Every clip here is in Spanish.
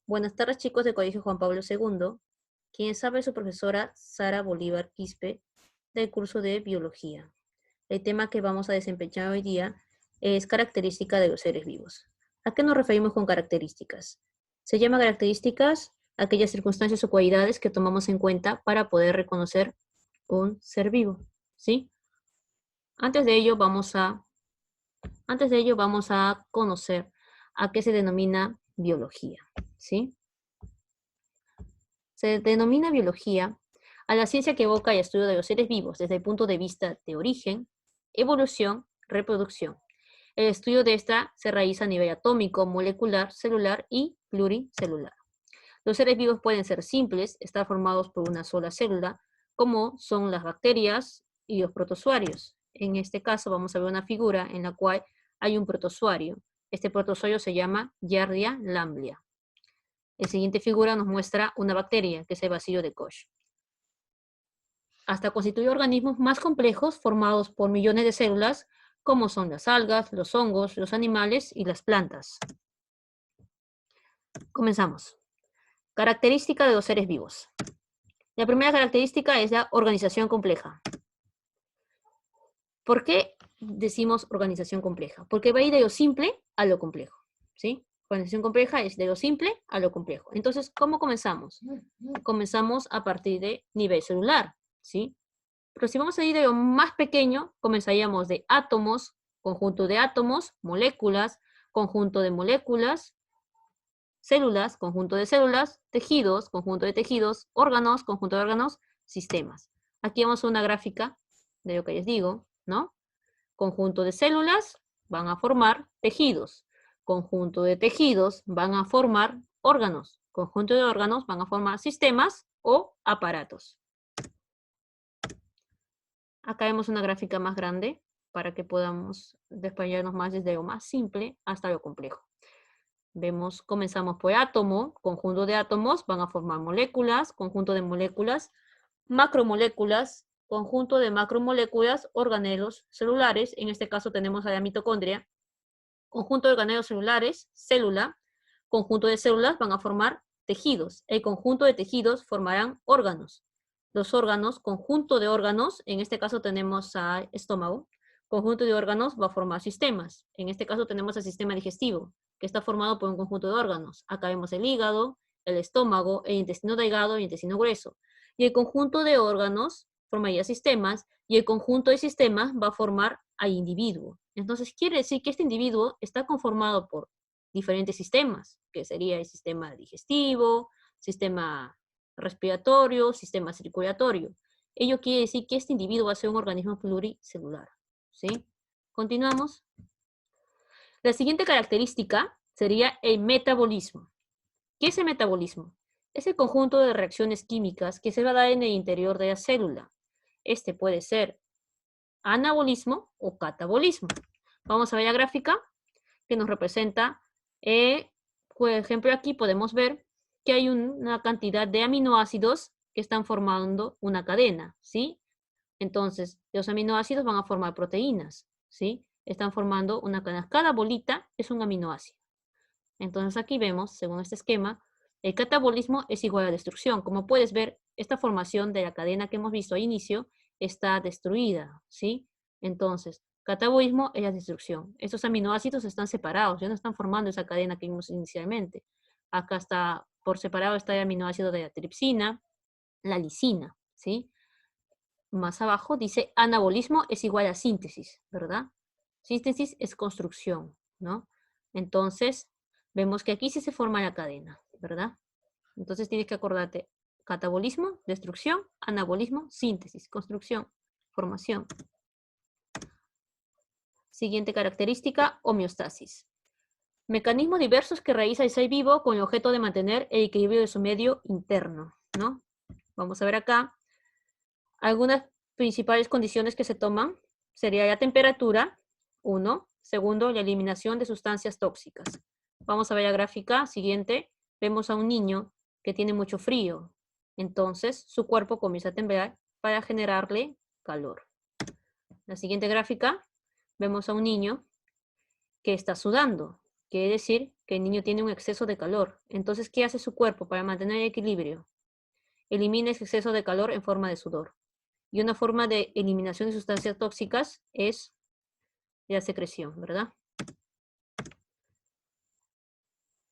Buenas tardes, chicos del Colegio Juan Pablo II. Quien sabe es su profesora Sara Bolívar Quispe del curso de Biología. El tema que vamos a desempeñar hoy día es característica de los seres vivos. ¿A qué nos referimos con características? Se llama características aquellas circunstancias o cualidades que tomamos en cuenta para poder reconocer un ser vivo, ¿sí? Antes de ello vamos a conocer a qué se denomina biología, ¿sí? Se denomina biología a la ciencia que evoca el estudio de los seres vivos desde el punto de vista de origen, evolución, reproducción. El estudio de esta se realiza a nivel atómico, molecular, celular y pluricelular. Los seres vivos pueden ser simples, estar formados por una sola célula, como son las bacterias y los protozoarios. En este caso vamos a ver una figura en la cual hay un protozoario. Este protozoario se llama Giardia lamblia. La siguiente figura nos muestra una bacteria, que es el bacilo de Koch. Hasta constituye organismos más complejos formados por millones de células, como son las algas, los hongos, los animales y las plantas. Comenzamos. Característica de los seres vivos. La primera característica es la organización compleja. ¿Por qué decimos organización compleja? Porque va a ir de lo simple a lo complejo, ¿sí? Organización compleja es de lo simple a lo complejo. Entonces, ¿cómo comenzamos? Comenzamos a partir de nivel celular, ¿sí? Pero si vamos a ir de lo más pequeño, comenzaríamos de átomos, conjunto de átomos, moléculas, conjunto de moléculas, células, conjunto de células, tejidos, conjunto de tejidos, órganos, conjunto de órganos, sistemas. Aquí vemos una gráfica de lo que les digo, ¿no? Conjunto de células van a formar tejidos. Conjunto de tejidos van a formar órganos. Conjunto de órganos van a formar sistemas o aparatos. Acá vemos una gráfica más grande para que podamos desplayarnos más desde lo más simple hasta lo complejo. Vemos, comenzamos por átomo, conjunto de átomos van a formar moléculas, conjunto de moléculas, macromoléculas, conjunto de macromoléculas, organelos celulares, en este caso tenemos a la mitocondria, conjunto de organelos celulares, célula, conjunto de células van a formar tejidos, el conjunto de tejidos formarán órganos. Los órganos, conjunto de órganos, en este caso tenemos al estómago, conjunto de órganos va a formar sistemas. En este caso tenemos el sistema digestivo, que está formado por un conjunto de órganos. Acá vemos el hígado, el estómago, el intestino delgado y el intestino grueso. Y el conjunto de órganos formaría sistemas, y el conjunto de sistemas va a formar al individuo. Entonces quiere decir que este individuo está conformado por diferentes sistemas, que sería el sistema digestivo, sistema respiratorio, sistema circulatorio. Ello quiere decir que este individuo va a ser un organismo pluricelular, ¿sí? Continuamos. La siguiente característica sería el metabolismo. ¿Qué es el metabolismo? Es el conjunto de reacciones químicas que se va a dar en el interior de la célula. Este puede ser anabolismo o catabolismo. Vamos a ver la gráfica que nos representa, por ejemplo, aquí podemos ver que hay una cantidad de aminoácidos que están formando una cadena, ¿sí? Entonces, los aminoácidos van a formar proteínas, ¿sí? Están formando una cadena. Cada bolita es un aminoácido. Entonces aquí vemos, según este esquema, el catabolismo es igual a destrucción. Como puedes ver, esta formación de la cadena que hemos visto al inicio está destruida, ¿sí? Entonces, catabolismo es la destrucción. Estos aminoácidos están separados, ya no están formando esa cadena que vimos inicialmente. Acá está, por separado está el aminoácido de la tripsina, la lisina, ¿sí? Más abajo dice anabolismo es igual a síntesis, ¿verdad? Síntesis es construcción, ¿no? Entonces, vemos que aquí sí se forma la cadena, ¿verdad? Entonces tienes que acordarte, catabolismo, destrucción, anabolismo, síntesis, construcción, formación. Siguiente característica, homeostasis. Mecanismos diversos que realiza el ser vivo con el objeto de mantener el equilibrio de su medio interno, ¿no? Vamos a ver acá. Algunas principales condiciones que se toman sería la temperatura, 1. Segundo, la eliminación de sustancias tóxicas. Vamos a ver la gráfica siguiente. Vemos a un niño que tiene mucho frío. Entonces, su cuerpo comienza a temblar para generarle calor. La siguiente gráfica, vemos a un niño que está sudando. Quiere decir que el niño tiene un exceso de calor. Entonces, ¿qué hace su cuerpo para mantener el equilibrio? Elimina ese exceso de calor en forma de sudor. Y una forma de eliminación de sustancias tóxicas es la secreción, ¿verdad?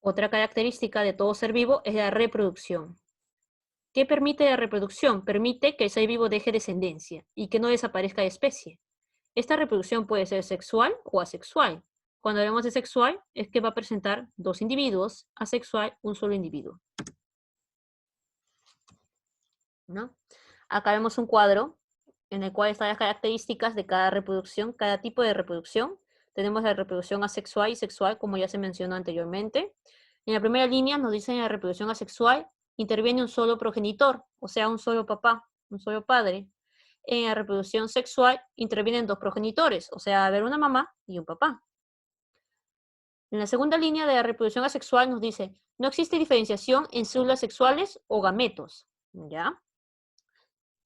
Otra característica de todo ser vivo es la reproducción. ¿Qué permite la reproducción? Permite que el ser vivo deje descendencia y que no desaparezca de especie. Esta reproducción puede ser sexual o asexual. Cuando hablamos de sexual, es que va a presentar dos individuos, asexual, un solo individuo, ¿no? Acá vemos un cuadro en el cual están las características de cada reproducción, cada tipo de reproducción. Tenemos la reproducción asexual y sexual, como ya se mencionó anteriormente. En la primera línea nos dicen en la reproducción asexual interviene un solo progenitor, o sea, un solo papá, un solo padre. En la reproducción sexual intervienen dos progenitores, o sea, haber una mamá y un papá. En la segunda línea de la reproducción asexual nos dice, no existe diferenciación en células sexuales o gametos, ¿ya?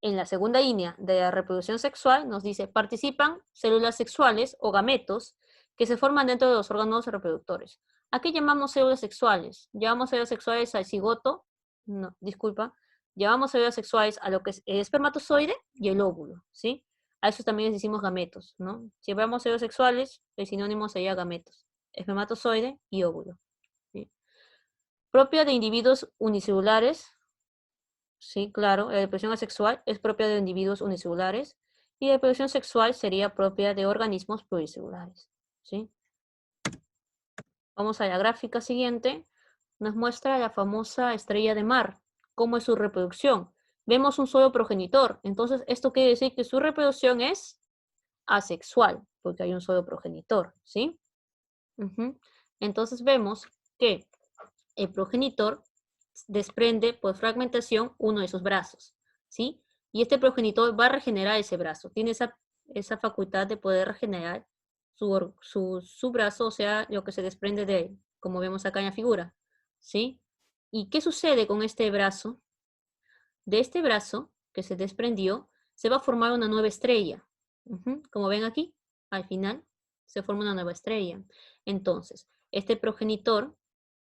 En la segunda línea de la reproducción sexual nos dice, participan células sexuales o gametos que se forman dentro de los órganos reproductores. ¿A qué llamamos células sexuales? Llamamos células sexuales al cigoto, no, disculpa, llamamos células sexuales a lo que es el espermatozoide y el óvulo, ¿sí? A eso también les decimos gametos, ¿no? Si hablamos células sexuales, el sinónimo sería gametos, espermatozoide y óvulo, ¿sí? Propia de individuos unicelulares. Sí, claro, la reproducción asexual es propia de individuos unicelulares y la reproducción sexual sería propia de organismos pluricelulares. ¿Sí? Vamos a la gráfica siguiente. Nos muestra la famosa estrella de mar, cómo es su reproducción. Vemos un solo progenitor, entonces esto quiere decir que su reproducción es asexual, porque hay un solo progenitor, ¿sí? Entonces vemos que el progenitor desprende por fragmentación uno de sus brazos, ¿sí? Y este progenitor va a regenerar ese brazo, tiene esa facultad de poder regenerar su brazo, o sea, lo que se desprende de él, como vemos acá en la figura, ¿sí? ¿Y qué sucede con este brazo? De este brazo que se desprendió, se va a formar una nueva estrella. Como ven aquí, al final se forma una nueva estrella. Entonces, este progenitor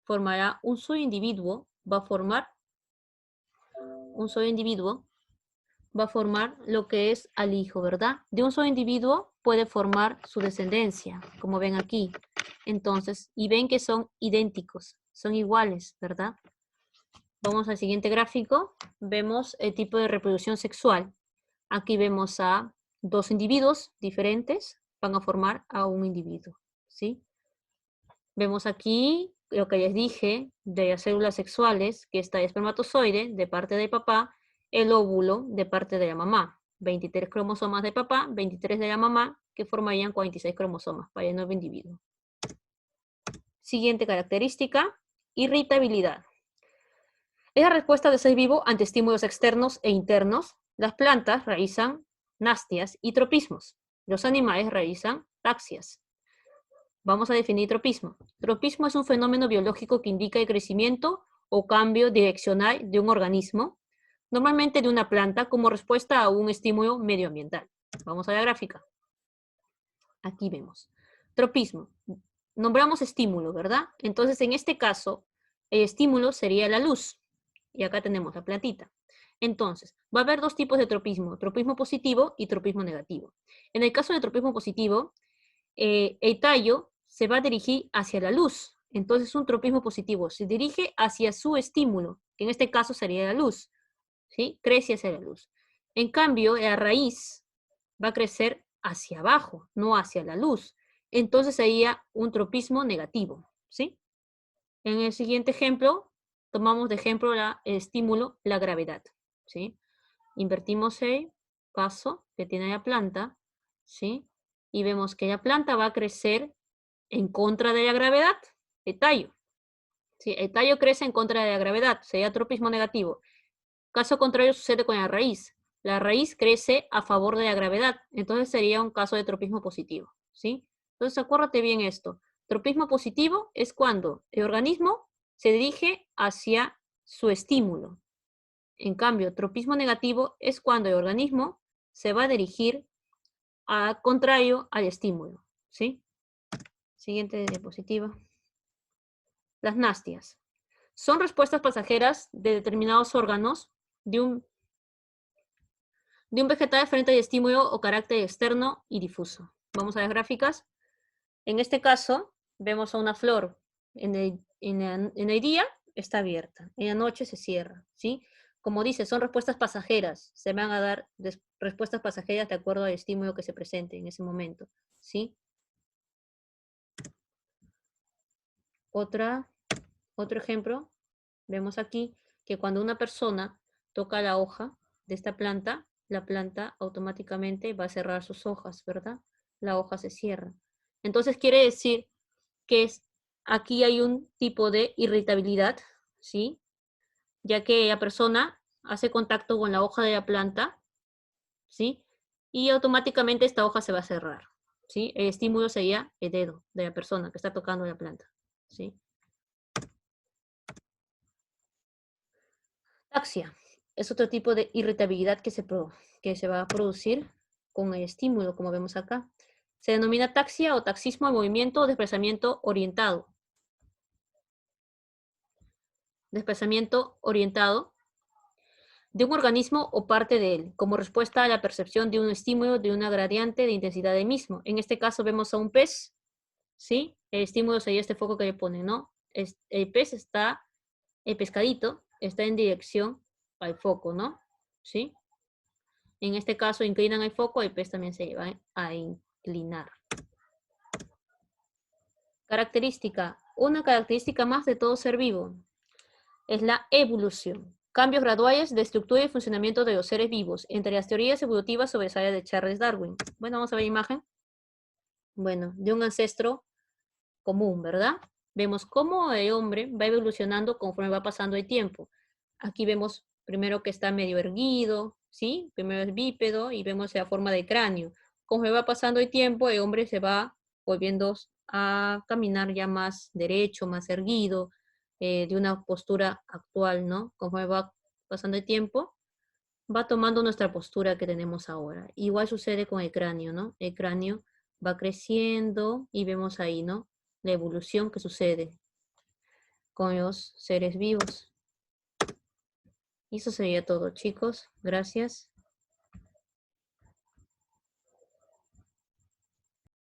formará un solo individuo, va a formar un solo individuo, va a formar lo que es al hijo, ¿verdad? De un solo individuo puede formar su descendencia, como ven aquí. Entonces, y ven que son idénticos, son iguales, ¿verdad? Vamos al siguiente gráfico, vemos el tipo de reproducción sexual. Aquí vemos a dos individuos diferentes, van a formar a un individuo, ¿sí? Vemos aquí lo que les dije de las células sexuales, que está el espermatozoide de parte del papá, el óvulo de parte de la mamá. 23 cromosomas de papá, 23 de la mamá, que formarían 46 cromosomas para el nuevo individuo. Siguiente característica, irritabilidad. Es la respuesta del ser vivo ante estímulos externos e internos. Las plantas realizan nastias y tropismos. Los animales realizan taxias. Vamos a definir tropismo. Tropismo es un fenómeno biológico que indica el crecimiento o cambio direccional de un organismo, normalmente de una planta, como respuesta a un estímulo medioambiental. Vamos a la gráfica. Aquí vemos. Tropismo. Nombramos estímulo, ¿verdad? Entonces, en este caso, el estímulo sería la luz. Y acá tenemos la plantita. Entonces, va a haber dos tipos de tropismo positivo y tropismo negativo. En el caso de tropismo positivo, el tallo se va a dirigir hacia la luz. Entonces, un tropismo positivo se dirige hacia su estímulo, que en este caso sería la luz. ¿Sí? Crece hacia la luz. En cambio, la raíz va a crecer hacia abajo, no hacia la luz. Entonces sería un tropismo negativo. ¿Sí? En el siguiente ejemplo, tomamos de ejemplo el estímulo, la gravedad. ¿Sí? Invertimos el paso que tiene la planta, ¿sí? Y vemos que la planta va a crecer en contra de la gravedad, el tallo. ¿Sí? El tallo crece en contra de la gravedad, sería tropismo negativo. Caso contrario sucede con la raíz. La raíz crece a favor de la gravedad, entonces sería un caso de tropismo positivo. ¿Sí? Entonces acuérdate bien esto. Tropismo positivo es cuando el organismo se dirige hacia su estímulo. En cambio, tropismo negativo es cuando el organismo se va a dirigir contrario al estímulo. ¿Sí? Siguiente diapositiva. Las nástias. Son respuestas pasajeras de determinados órganos de un vegetal frente al estímulo o carácter externo y difuso. Vamos a las gráficas. En este caso, vemos a una flor. En el día está abierta, en la noche se cierra, ¿sí? Como dice, son respuestas pasajeras. Se van a dar respuestas pasajeras de acuerdo al estímulo que se presente en ese momento, ¿sí? Otro ejemplo, vemos aquí que cuando una persona toca la hoja de esta planta, la planta automáticamente va a cerrar sus hojas, ¿verdad? La hoja se cierra. Entonces quiere decir que aquí hay un tipo de irritabilidad, ¿sí? Ya que la persona hace contacto con la hoja de la planta, ¿sí? Y automáticamente esta hoja se va a cerrar, ¿sí? El estímulo sería el dedo de la persona que está tocando la planta, ¿sí? Taxia es otro tipo de irritabilidad que se va a producir con el estímulo, como vemos acá. Se denomina taxia o taxismo de movimiento o desplazamiento orientado. Desplazamiento orientado de un organismo o parte de él, como respuesta a la percepción de un estímulo de una gradiente de intensidad del mismo. En este caso vemos a un pez, ¿sí? El estímulo sería este foco que le ponen, ¿no? El pez está, el pescadito está en dirección al foco, ¿no? ¿Sí? En este caso inclinan el foco, el pez también se va a inclinar. Característica. Una característica más de todo ser vivo es la evolución. Cambios graduales de estructura y funcionamiento de los seres vivos. Entre las teorías evolutivas sobresale de Charles Darwin. Bueno, vamos a ver la imagen. Bueno, de un ancestro común, ¿verdad? Vemos cómo el hombre va evolucionando conforme va pasando el tiempo. Aquí vemos primero que está medio erguido, ¿sí? Primero es bípedo y vemos la forma de cráneo. Conforme va pasando el tiempo, el hombre se va volviendo a caminar ya más derecho, más erguido, de una postura actual, ¿no? Conforme va pasando el tiempo, va tomando nuestra postura que tenemos ahora. Igual sucede con el cráneo, ¿no? El cráneo va creciendo y vemos ahí, ¿no? La evolución que sucede con los seres vivos. Y eso sería todo, chicos. Gracias.